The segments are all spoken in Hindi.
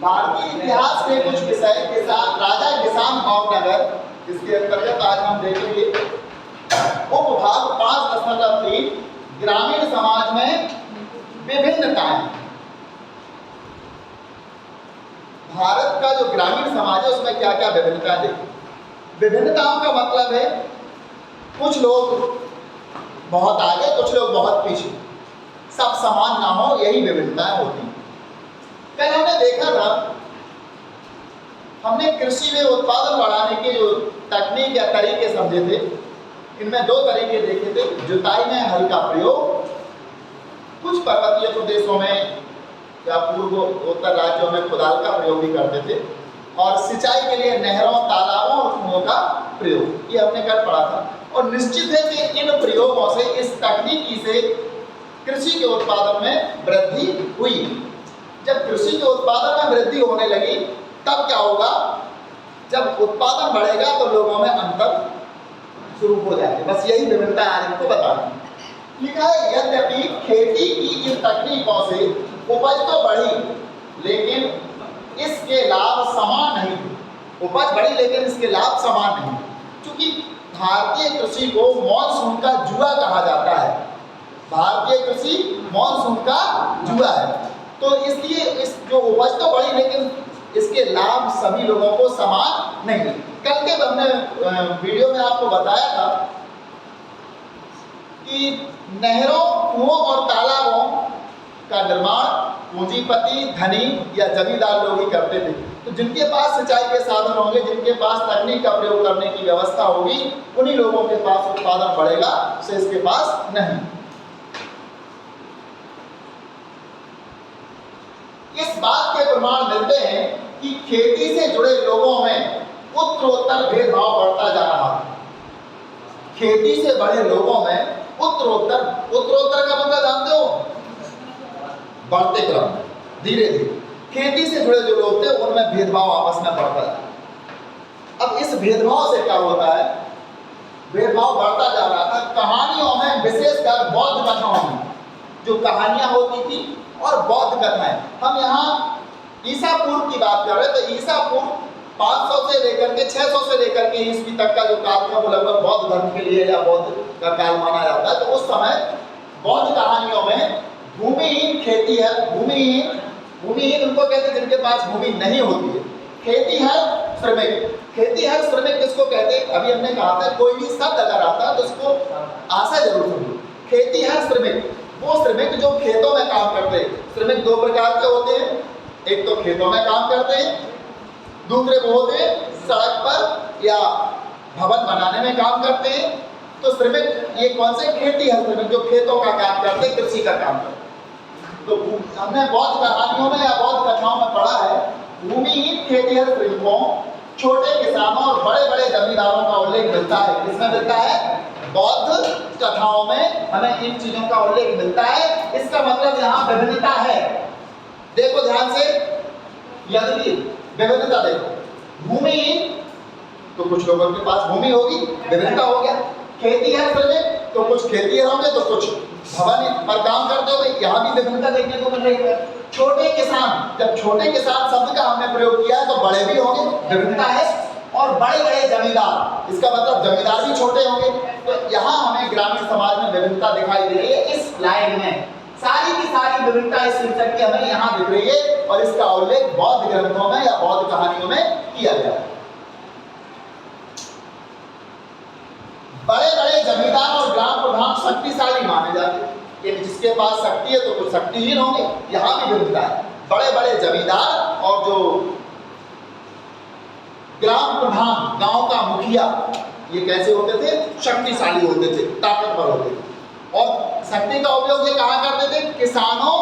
भारतीय इतिहास के कुछ विषय के साथ राजा किसान भावनगर, जिसके अंतर्गत आज हम देखेंगे उपभाग 5.3 ग्रामीण समाज में विभिन्नताएं। भारत का जो ग्रामीण समाज है उसमें क्या क्या विभिन्नताएं देखिए। विभिन्नताओं का मतलब है कुछ लोग बहुत आगे, कुछ लोग बहुत पीछे, सब समान ना हो, यही विभिन्नताएं होती हैं। कल हमने देखा था, हमने कृषि में उत्पादन बढ़ाने के जो तकनीक या तरीके समझे थे। इनमें दो तरीके देखे थे, जुताई में हल का प्रयोग, कुछ पर्वतीय प्रदेशों में या पूर्व उत्तर राज्यों में कुदाल का प्रयोग भी करते थे, और सिंचाई के लिए नहरों, तालाबों और कुओं का प्रयोग, ये हमने कल पढ़ा था। और निश्चित है कि इन प्रयोगों से, इस तकनीकी से कृषि के उत्पादन में वृद्धि हुई। जब कृषि के उत्पादन में वृद्धि होने लगी तब क्या होगा, जब उत्पादन बढ़ेगा तो लोगों में अंतर शुरू हो जाएगा। बस यही विभिन्नता आज हमको बताना लिखा है। यद्यपि खेती की इन तकनीकों से उपज तो बढ़ी, लेकिन इसके लाभ समान नहीं। उपज बढ़ी लेकिन इसके लाभ समान नहीं, क्योंकि भारतीय कृषि को मॉनसून का जुआ कहा जाता है। भारतीय कृषि मॉनसून का जुआ है, तो इसलिए इस जो उपज तो बढ़ी लेकिन इसके लाभ सभी लोगों को समान नहीं। कल के हमने वीडियो में आपको बताया था कि नहरों, कुओं और तालाबों का निर्माण पूंजीपति, धनी या जमींदार लोग ही करते थे। तो जिनके पास सिंचाई के साधन होंगे, जिनके पास तकनीक का प्रयोग करने की व्यवस्था होगी, उन्हीं लोगों के पास उत्पादन बढ़ेगा, से इसके पास नहीं। इस बात के प्रमाण मिलते हैं कि खेती से जुड़े लोगों में उत्तरोत्तर भेदभाव बढ़ता जा रहा है। खेती से बड़े लोगों में उत्तरोत्तर का मतलब जानते हो, बढ़ते क्रम, धीरे धीरे खेती से जुड़े जो लोग थे उनमें भेदभाव आपस में बढ़ता है। अब इस भेदभाव से क्या होता है, भेदभाव बढ़ता जा रहा था। कहानियों में, विशेषकर बौद्ध कथाओं में जो कहानियां होती थी और बौद्ध कथाएं, हम यहाँ ईसा पूर्व की बात कर रहे हैं, तो ईसा पूर्व 500 से लेकर के 600 से लेकर के ईस्वी तक का जो काल था वो लगभग बौद्ध धर्म के लिए या बौद्ध का काल माना जाता है। तो उस समय बौद्ध कहानियों में भूमिहीन खेती है, भूमिहीन उनको कहते हैं जिनके पास भूमि नहीं होती है। खेती है श्रमिक, खेती है श्रमिक किसको कहते हैं, अभी हमने कहा था कोई भी शब्द अगर आता है तो उसको आशा जरूर सुनिए। खेती है श्रमिक, वो श्रमिक जो खेतों में काम करते हैं। श्रमिक दो प्रकार के होते हैं, एक तो खेतों में काम करते हैं, दूसरे वो होते हैं सड़क पर या भवन बनाने में काम करते हैं। तो श्रमिक ये कौन से, खेती है श्रमिक जो खेतों का काम करते हैं, कृषि का काम करते हैं। तो हमने बौद्ध कहानियों में या बौद्ध कथाओं में पढ़ा है, भूमिहीन खेतीहर श्रमिकों, छोटे किसानों और बड़े बड़े जमींदारों का उल्लेख मिलता है। किसमें मिलता है, बौद्ध कथाओं में हमें इन चीजों का उल्लेख मिलता है। इसका मतलब यहाँ विभिन्नता है। देखो ध्यान से, यदि विभिन्नता देखो, भूमिहीन तो कुछ लोगों के पास भूमि होगी, विभिन्नता हो गया। खेती है श्रमिक तो कुछ खेती होंगे, तो कुछ भवन पर काम करते होंगे, यहाँ भी विभिन्नता देखने को मिल रही है। छोटे किसान, जब छोटे किसान शब्द का हमने प्रयोग किया है तो बड़े भी होंगे, विभिन्नता है। और बड़े बड़े जमींदार, इसका मतलब जमींदार भी छोटे होंगे। तो यहाँ हमें ग्रामीण समाज में विभिन्नता दिखाई दे रही है। इस स्लाइड में सारी की सारी विभिन्नता इस शीर्षक की हमें यहाँ दिख रही है, और इसका उल्लेख बौद्ध ग्रंथों में या बौद्ध कहानियों में किया गया है। बड़े बड़े जमींदार और ग्राम प्रधान शक्तिशाली माने जाते हैं, जिसके पास शक्ति है तो कुछ शक्तिहीन होंगे, यहाँ भी विभिन्नता है। बड़े बड़े जमींदार और जो ग्राम प्रधान, गांव का मुखिया, ये कैसे होते थे, शक्तिशाली होते थे, ताकतवर होते थे। और शक्ति का उपयोग ये कहाँ करते थे, किसानों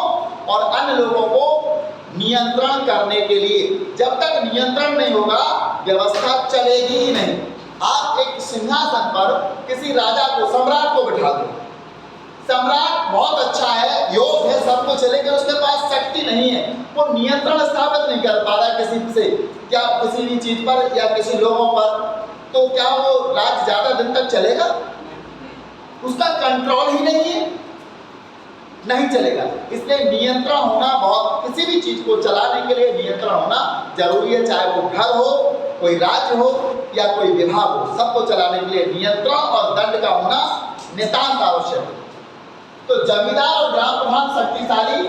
और अन्य लोगों को नियंत्रण करने के लिए। जब तक नियंत्रण नहीं होगा व्यवस्था चलेगी ही नहीं। आप एक सिंहासन पर किसी राजा को, सम्राट को बिठा दो, सम्राट बहुत अच्छा है, योग्य है, सब कुछ है, लेकिन उसके पास शक्ति नहीं है, वो नियंत्रण स्थापित नहीं कर पा रहा किसी से, क्या किसी भी चीज पर या किसी लोगों पर, तो क्या वो राज्य ज्यादा दिन तक चलेगा? उसका कंट्रोल ही नहीं है। नहीं चलेगा। इसलिए नियंत्रण होना बहुत, किसी भी चीज को चलाने के लिए नियंत्रण होना जरूरी है, चाहे वो घर हो, कोई राज्य हो या कोई विभाग हो, सबको चलाने के लिए नियंत्रण और दंड का होना नितांत आवश्यक है। तो जमींदार और ग्राम प्रधान शक्तिशाली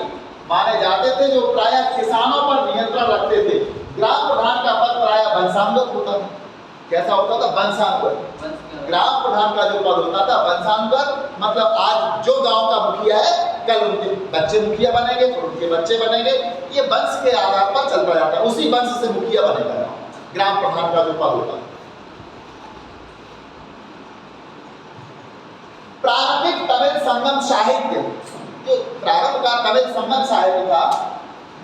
माने जाते थे, जो प्रायः किसानों पर नियंत्रण रखते थे। ग्राम प्रधान का पद प्रायः वंशानुगत होता था। कैसा होता था? वंशानुगत। ग्राम प्रधान का जो पद होता था वंशानुगत, मतलब आज जो गांव का मुखिया है, कल उनके बच्चे मुखिया बनेंगे, फिर उनके बच्चे बनेंगे, ये वंश के आधार पर चलता जाता है। उसी वंश से मुखिया बनेगा ग्राम प्रधान का जो पद होता है। प्रारंभिक तमिल संगम साहित्य, जो प्रारंभ का तमिल संगम साहित्य था,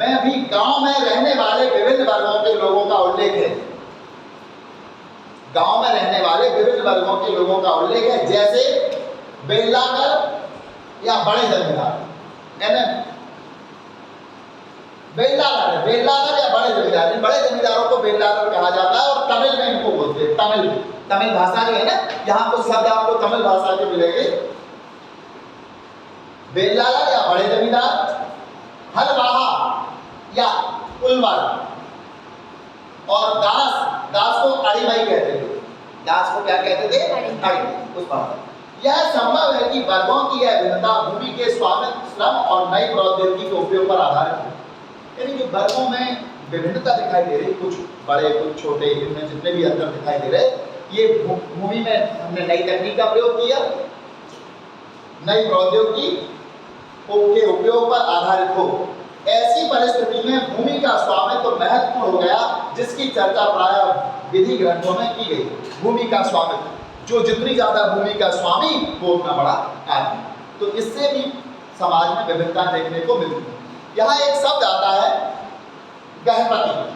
में भी गांव में रहने वाले विभिन्न वर्गों के लोगों का उल्लेख है। गांव में रहने वाले विभिन्न वर्गों के लोगों का उल्लेख है, जैसे बेल्लागर या बड़े जमींदार, बेल्लागर या बड़े जमींदार। इन बड़े जमींदारों को बेल्लागर कहा जाता है और तमिल में इनको बोलते हैं। तमिल भाषा जो है ना, यहाँ कुछ शब्द आपको तमिल भाषा के मिलेंगे। बेल्लागर या बड़े जमींदार, हलवाहा या उलवर, और दास को अड़ीबाई कहते थे। दास को क्या कहते थे? अड़ीबाई। उस बात यह संभव है कि वर्गों की यह भिन्नता भूमि के स्वामित्व, श्रम और नई प्रौद्योगिकी के उपयोग पर आधारित है। यानी जो वर्गों में विभिन्नता दिखाई दे रही, कुछ बड़े कुछ छोटे, इनमें जितने भी अंतर दिखाई दे रहे, ये भूमि में हमने नई तकनीक का प्रयोग किया, नई प्रौद्योगिकी के उपयोग पर आधारित हो। ऐसी परिस्थिति में भूमि का स्वामित्व तो महत्वपूर्ण हो गया, जिसकी चर्चा प्रायः विधि ग्रंथों में की गई। भूमि का स्वामित्व, जो जितनी ज्यादा भूमि का स्वामी, वो उतना बड़ा आदमी। तो इससे भी समाज में विभिन्नता देखने को मिलती है। यहाँ एक शब्द आता है गहपति।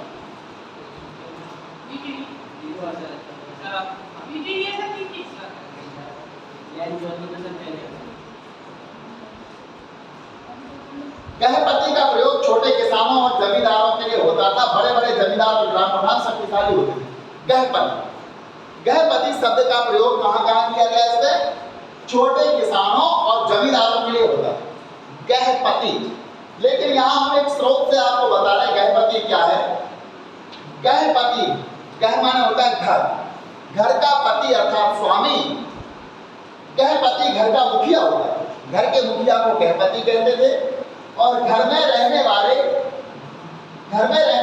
गहपति का प्रयोग छोटे किसानों और जमींदारों के लिए होता था। बड़े बड़े जमींदार और ग्राम प्रधान शक्तिशाली होते थे। गहपति शब्द का प्रयोग कहाँ कहाँ किया गया? इसमें छोटे किसानों और जमींदारों के लिए होता है गहपति। लेकिन यहाँ हम एक स्रोत से आपको बता रहे हैं गहपति क्या है। गहपति, गह माने होता है घर, घर का पति अर्थात स्वामी। गहपति घर का मुखिया होता है। घर के मुखिया को गहपति कहते थे। और घर में रहने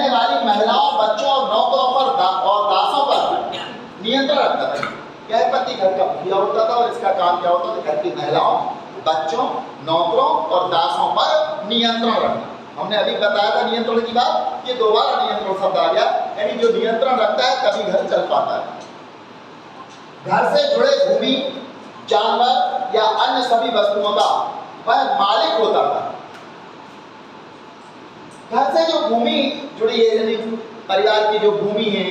वाली महिलाओं, बच्चों और नौकरों पर और दासों पर नियंत्रण रखता था। गहपति घर का मुखिया होता था और इसका काम क्या होता था? घर की महिलाओं, बच्चों, नौकरों और दासों पर नियंत्रण रखना। हमने अभी बताया था नियंत्रण की बात, ये दोबारा नियंत्रण शब्द आ गया। यानी जो नियंत्रण रखता है तभी घर चल पाता है। घर से जुड़े भूमि, जानवर या अन्य सभी वस्तुओं का वह मालिक होता था। घर से जो भूमि जुड़ी है, यानी परिवार की जो भूमि है,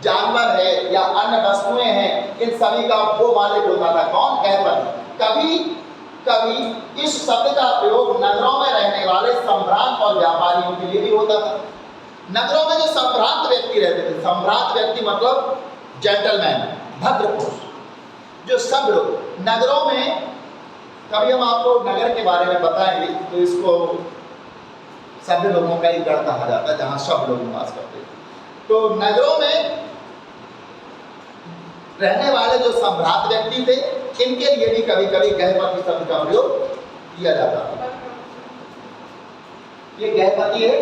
जानवर है या अन्य वस्तुएं हैं, इन सभी का वो मालिक होता था। कौन? गहपति। कभी कभी इस शब्द का प्रयोग नगरों में रहने वाले संभ्रांत और व्यापारियों के लिए भी होता था। नगरों में जो संभ्रांत व्यक्ति रहते थे, संभ्रांत व्यक्ति मतलब जेंटलमैन, भद्रपुरुष, जो सब लोग नगरों में, कभी हम आपको नगर के बारे में बताएंगे, तो इसको सभ्य लोगों का ही गढ़ कहा जाता है, जहाँ सब लोग निवास करते हैं। तो नगरों में रहने वाले जो संभ्रांत व्यक्ति थे, इनके लिए भी कभी कभी गहपति शब्द का प्रयोग किया जाता था। ये गहपति है।